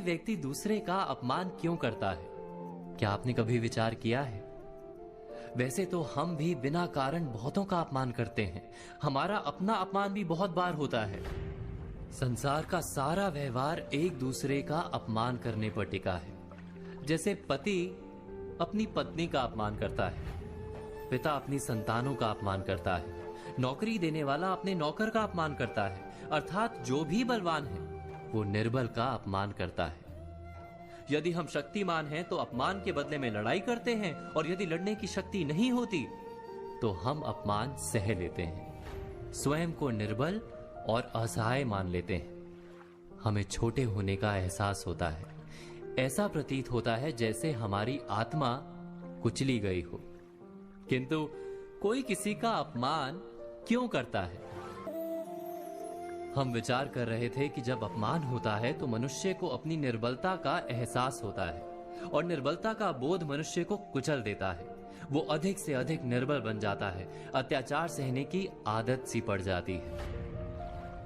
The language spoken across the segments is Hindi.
व्यक्ति दूसरे का अपमान क्यों करता है? क्या आपने कभी विचार किया है? वैसे तो हम भी बिना कारण बहुतों का अपमान करते हैं। हमारा अपना अपमान भी बहुत बार होता है। संसार का सारा व्यवहार एक दूसरे का अपमान करने पर टिका है। जैसे पति अपनी पत्नी का अपमान करता है, पिता अपनी संतानों का अपमान करता है, नौकरी देने वाला अपने नौकर का अपमान करता है, अर्थात जो भी बलवान है वो निर्बल का अपमान करता है। यदि हम शक्तिमान हैं तो अपमान के बदले में लड़ाई करते हैं, और यदि लड़ने की शक्ति नहीं होती तो हम अपमान सह लेते हैं, स्वयं को निर्बल और असहाय मान लेते हैं। हमें छोटे होने का एहसास होता है। ऐसा प्रतीत होता है जैसे हमारी आत्मा कुचली गई हो। किंतु कोई किसी का अपमान क्यों करता है? हम विचार कर रहे थे कि जब अपमान होता है तो मनुष्य को अपनी निर्बलता का एहसास होता है, और निर्बलता का बोध मनुष्य को कुचल देता है। वो अधिक से अधिक निर्बल बन जाता है, अत्याचार सहने की आदत सी पड़ जाती है,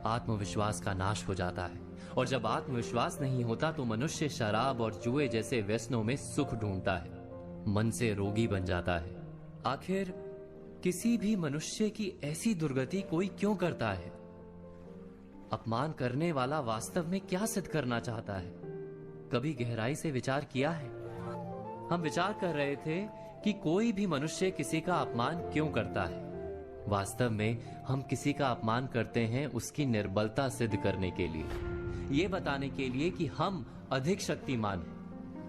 आत्मविश्वास का नाश हो जाता है। और जब आत्मविश्वास नहीं होता तो मनुष्य शराब और जुए जैसे व्यसनों में सुख ढूंढता है, मन से रोगी बन जाता है। आखिर किसी भी मनुष्य की ऐसी दुर्गति कोई क्यों करता है? अपमान करने वाला वास्तव में क्या सिद्ध करना चाहता है? कभी गहराई से विचार किया है? हम विचार कर रहे थे कि कोई भी मनुष्य किसी का अपमान क्यों करता है। वास्तव में हम किसी का अपमान करते हैं उसकी निर्बलता सिद्ध करने के लिए, यह बताने के लिए कि हम अधिक शक्तिमान हैं।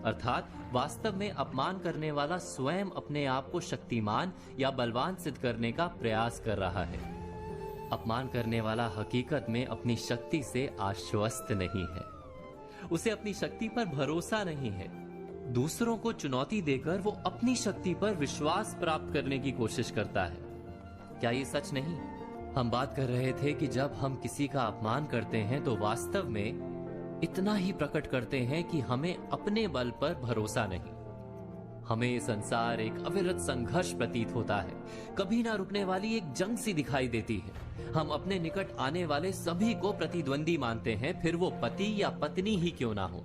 अर्थात वास्तव में अपमान करने वाला स्वयं अपने आप को शक्तिमान या बलवान सिद्ध करने का प्रयास कर रहा है। अपमान करने वाला हकीकत में अपनी शक्ति से आश्वस्त नहीं है, उसे अपनी शक्ति पर भरोसा नहीं है। दूसरों को चुनौती देकर वो अपनी शक्ति पर विश्वास प्राप्त करने की कोशिश करता है। क्या ये सच नहीं? हम बात कर रहे थे कि जब हम किसी का अपमान करते हैं तो वास्तव में इतना ही प्रकट करते हैं कि हमें अपने बल पर भरोसा नहीं। हमें संसार एक अविरत संघर्ष प्रतीत होता है, कभी ना रुकने वाली एक जंग सी दिखाई देती है। हम अपने निकट आने वाले सभी को प्रतिद्वंदी मानते हैं, फिर वो पति या पत्नी ही क्यों ना हो।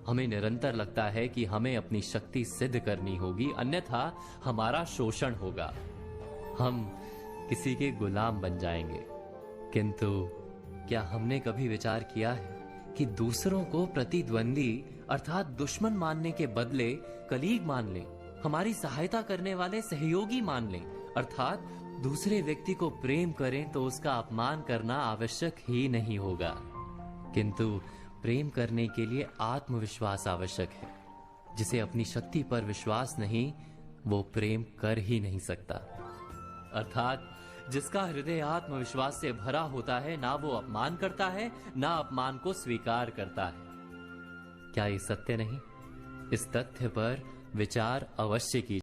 हमें निरंतर लगता है कि हमें अपनी शक्ति सिद्ध करनी होगी, अन्यथा हमारा शोषण होगा, हम किसी के गुलाम बन जाएंगे। किंतु क्या हमने कभी विचार किया है कि दूसरों को प्रतिद्वंदी अर्थात दुश्मन मानने के बदले कलीग मान लें, हमारी सहायता करने वाले सहयोगी मान लें, अर्थात दूसरे व्यक्ति को प्रेम करें तो उसका अपमान करना आवश्यक ही नहीं होगा। किंतु प्रेम करने के लिए आत्मविश्वास आवश्यक है। जिसे अपनी शक्ति पर विश्वास नहीं, वो प्रेम कर ही नहीं सकता। अर्थात जिसका हृदय आत्मविश्वास से भरा होता है, ना वो अपमान करता है, ना अपमान को स्वीकार करता है। क्या ये सत्य नहीं? इस तथ्य पर विचार अवश्य कीजिए।